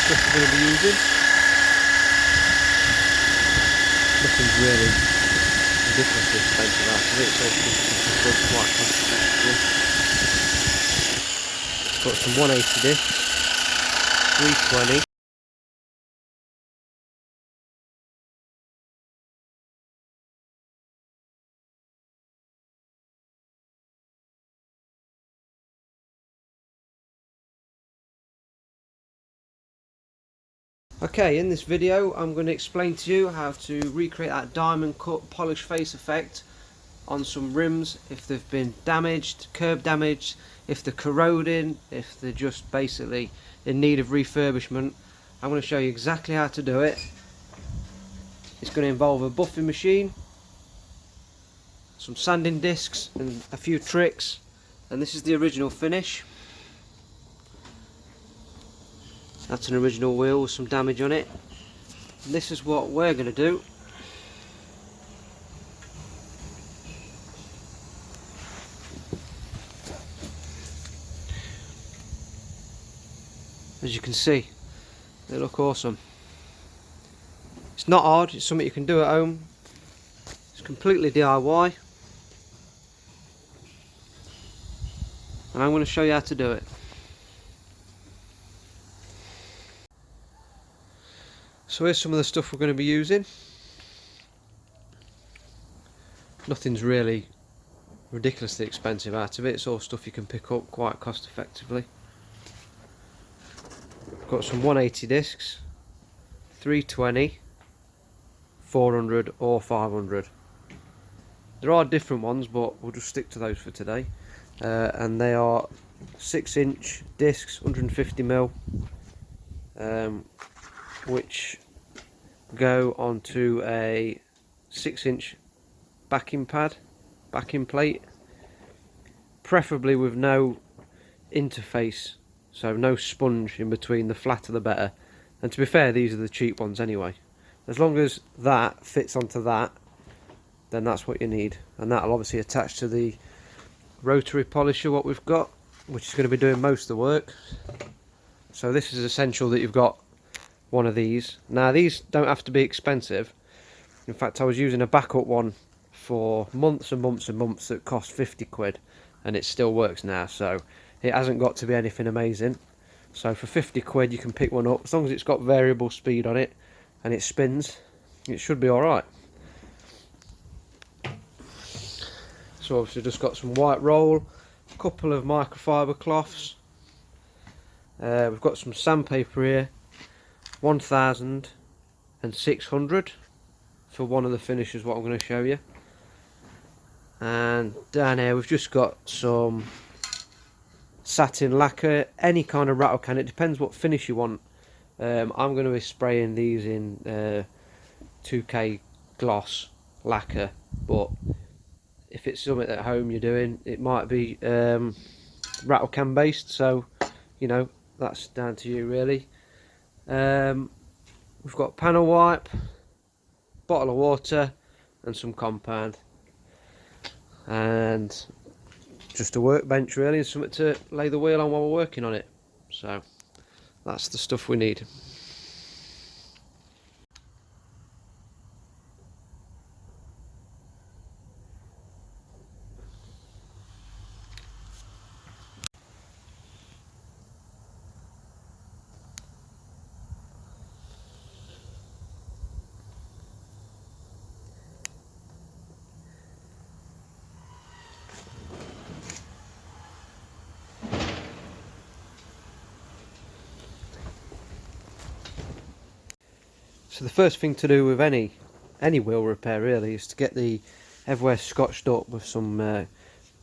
stuff we're going to be using. Nothing's really ridiculously expensive out of it, so it's quite cost effective. Got some 180 discs, 320. Okay, in this video I'm going to explain to you how to recreate that diamond cut polish face effect on some rims if they've been damaged, curb damaged, if they're corroding, if they're just basically in need of refurbishment. I'm going to show you exactly how to do it. It's going to involve a buffing machine, some sanding discs and a few tricks, and this is the original finish. That's an original wheel with some damage on it. And this is what we're going to do. As you can see, they look awesome. It's not hard, it's something you can do at home. It's completely DIY. And I'm going to show you how to do it. So here's some of the stuff we're going to be using. Nothing's really ridiculously expensive out of it. It's all stuff you can pick up quite cost effectively. I've got some 180 discs, 320, 400 or 500. There are different ones, but we'll just stick to those for today. And they are 6-inch discs, 150mm, which go onto a 6-inch backing plate, preferably with no interface, so no sponge in between. The flatter the better, and to be fair, these are the cheap ones anyway. As long as that fits onto that, then that's what you need, and that'll obviously attach to the rotary polisher what we've got, which is going to be doing most of the work. So this is essential that you've got one of these. Now these don't have to be expensive. In fact, I was using a backup one for months and months and months that cost 50 quid, and it still works now, so it hasn't got to be anything amazing. So for 50 quid you can pick one up, as long as it's got variable speed on it and it spins, it should be alright. So obviously just got some white roll, a couple of microfiber cloths, we've got some sandpaper here, 1600 for one of the finishes what I'm going to show you. And down here we've just got some satin lacquer, any kind of rattle can, it depends what finish you want. I'm going to be spraying these in 2K gloss lacquer, but if it's something at home you're doing, it might be rattle can based, so you know, that's down to you really. We've got panel wipe, bottle of water and some compound, and just a workbench really, and something to lay the wheel on while we're working on it. So that's the stuff we need. So the first thing to do with any wheel repair really is to get the everywhere scotched up with some,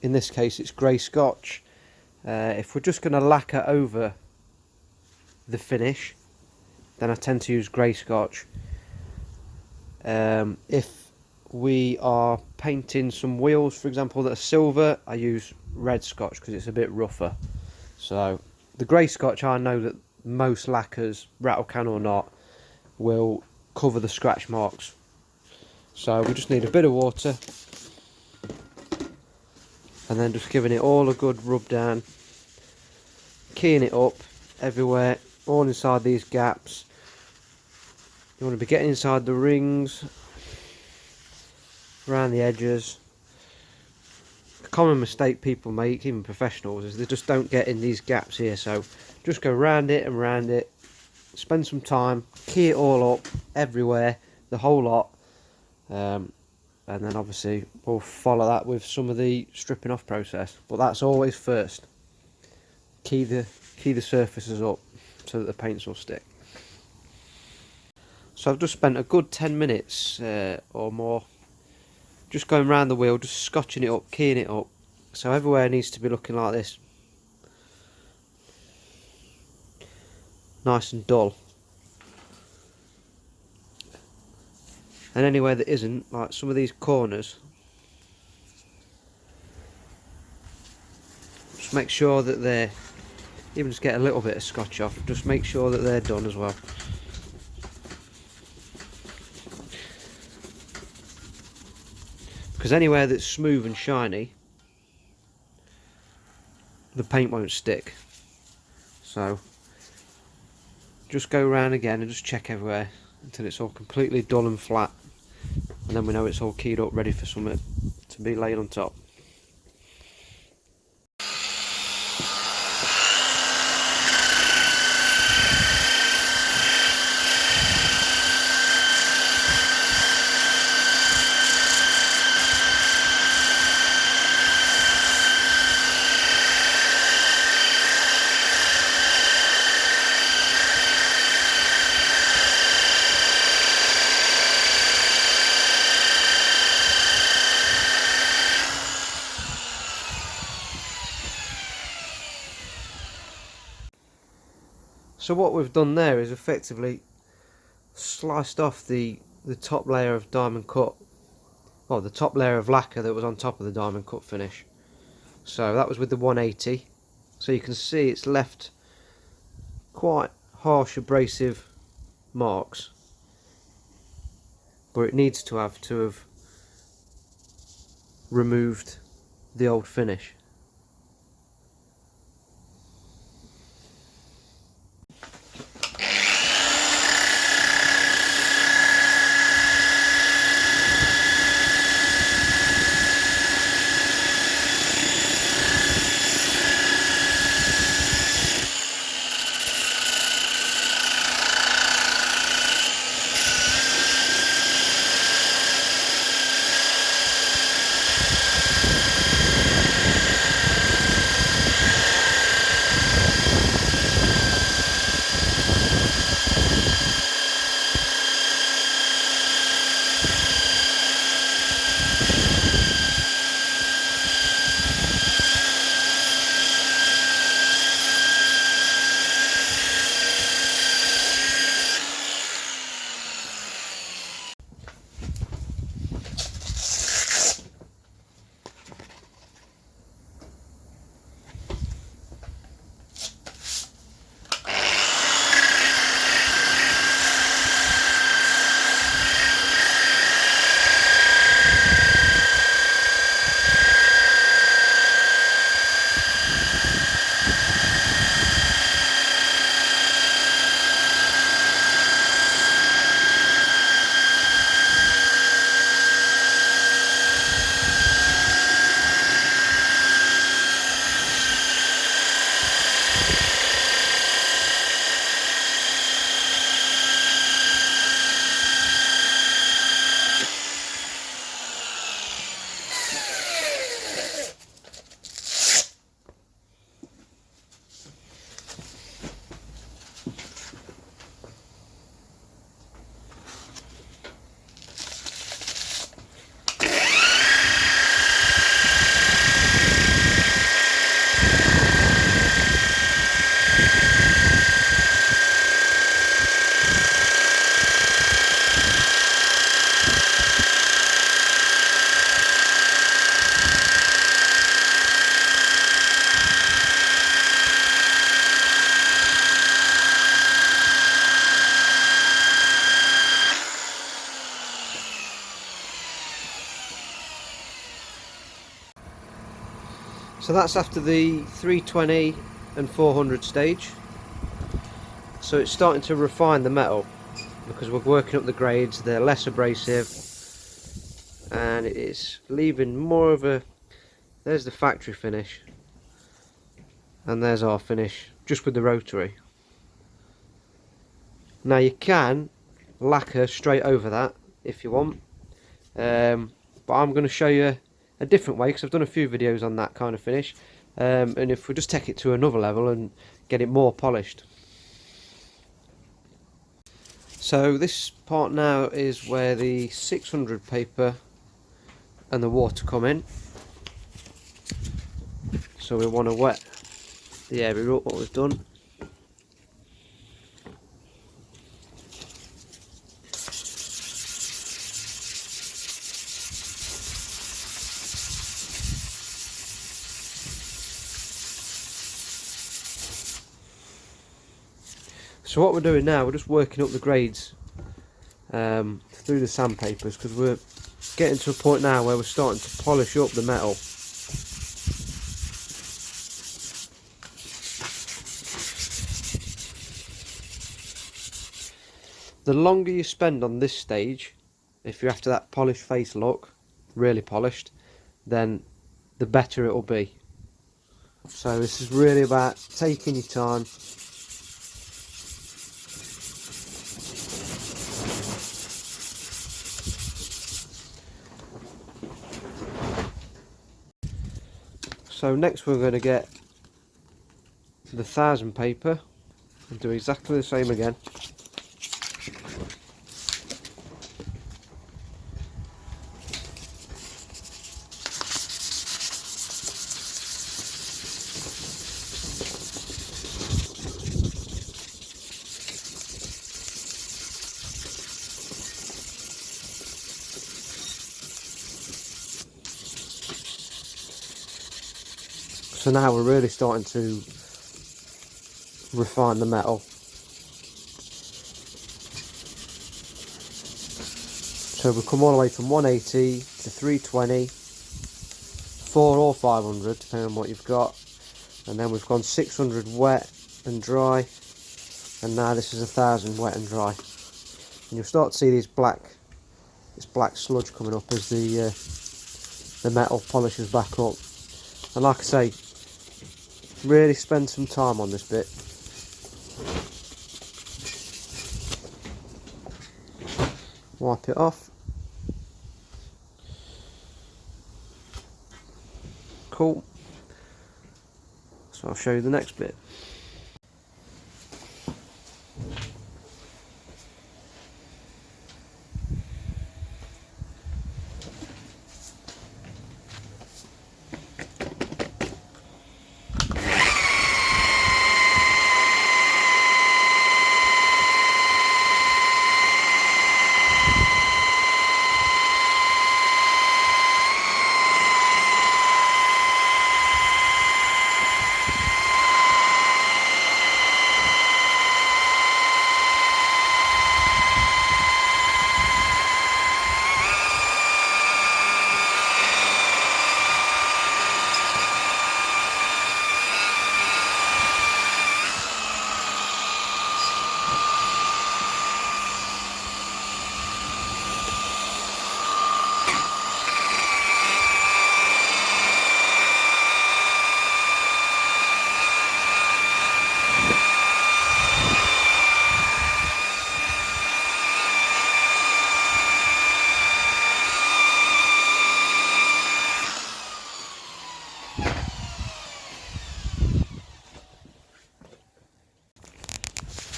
in this case it's grey scotch. If we're just going to lacquer over the finish, then I tend to use grey scotch. If we are painting some wheels, for example, that are silver, I use red scotch because it's a bit rougher. So the grey scotch, I know that most lacquers, rattle can or not, will cover the scratch marks. So we just need a bit of water and then just giving it all a good rub down, keying it up everywhere all inside these gaps. You want to be getting inside the rings, around the edges. A common mistake people make, even professionals, is they just don't get in these gaps here. So just go round it and round it, spend some time, key it all up everywhere, the whole lot, and then obviously we'll follow that with some of the stripping off process. But that's always first. Key the surfaces up so that the paints will stick. So I've just spent a good 10 minutes or more just going around the wheel, just scotching it up, keying it up, so everywhere needs to be looking like this, nice and dull, and anywhere that isn't, like some of these corners, just make sure that they're, even just get a little bit of scotch off, just make sure that they're done as well. Because anywhere that's smooth and shiny, the paint won't stick. So just go around again and just check everywhere until it's all completely dull and flat, and then we know it's all keyed up, ready for something to be laid on top. So what we've done there is effectively sliced off the top layer of diamond cut, or the top layer of lacquer that was on top of the diamond cut finish. So that was with the 180. So you can see it's left quite harsh abrasive marks, but it needs to have removed the old finish. So that's after the 320 and 400 stage. So it's starting to refine the metal because we're working up the grades. They're less abrasive and it's leaving more of a, there's the factory finish and there's our finish just with the rotary. Now you can lacquer straight over that if you want, but I'm going to show you a different way because I've done a few videos on that kind of finish, and if we just take it to another level and get it more polished. So this part now is where the 600 paper and the water come in. So we want to wet the area up what we've done. So what we're doing now, we're just working up the grades through the sandpapers because we're getting to a point now where we're starting to polish up the metal. The longer you spend on this stage, if you're after that polished face look, really polished, then the better it will be. So this is really about taking your time. So next we're going to get the 1000 paper and do exactly the same again. So now we're really starting to refine the metal. So we've come all the way from 180 to 320, 4 or 500 depending on what you've got, and then we've gone 600 wet and dry, and now this is 1000 wet and dry. And you'll start to see this black sludge coming up as the metal polishes back up. And like I say, really spend some time on this bit. Wipe it off. Cool. So I'll show you the next bit.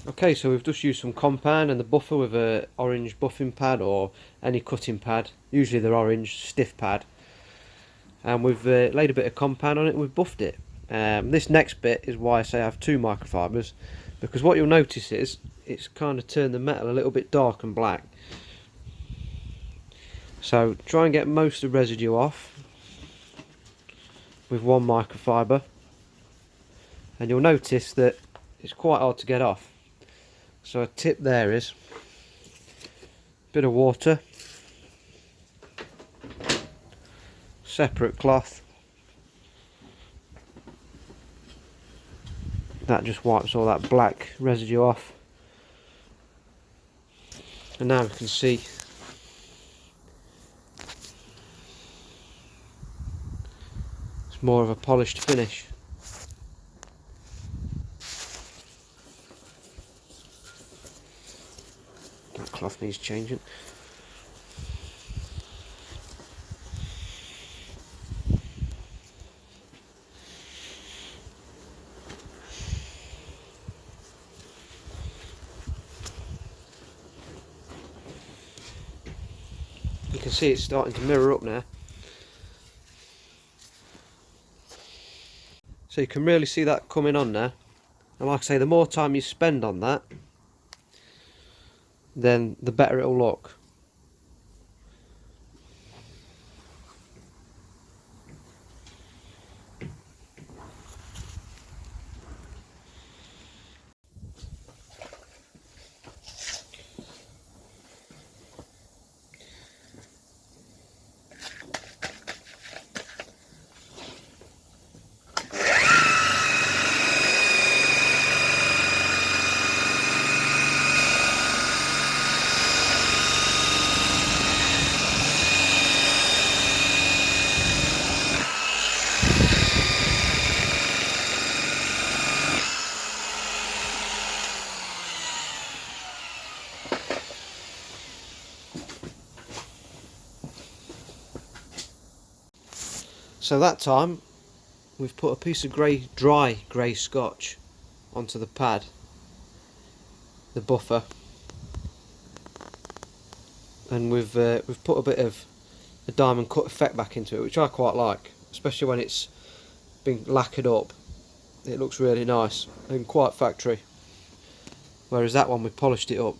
Okay, so we've just used some compound and the buffer with a orange buffing pad or any cutting pad, usually they're orange, stiff pad, and we've laid a bit of compound on it and we've buffed it. This next bit is why I say I have 2 microfibers, because what you'll notice is it's kind of turned the metal a little bit dark and black. So try and get most of the residue off with 1 microfiber, and you'll notice that it's quite hard to get off. So a tip there is a bit of water, separate cloth, That just wipes all that black residue off. And now we can see it's more of a polished finish. That cloth needs changing. You can see it's starting to mirror up now. So you can really see that coming on now. And like I say, the more time you spend on that, then the better it'll look. So that time we've put a piece of dry grey scotch onto the pad, the buffer, and we've put a bit of a diamond cut effect back into it, which I quite like, especially when it's been lacquered up. It looks really nice and quite factory, whereas that one we polished it up.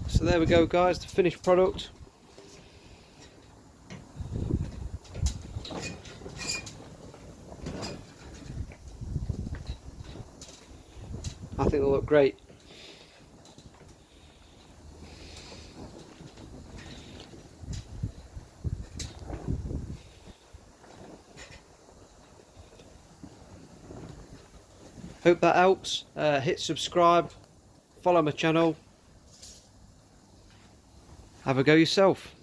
So there we go guys, the finished product. I think they'll look great. Hope that helps. Hit subscribe, follow my channel. Have a go yourself.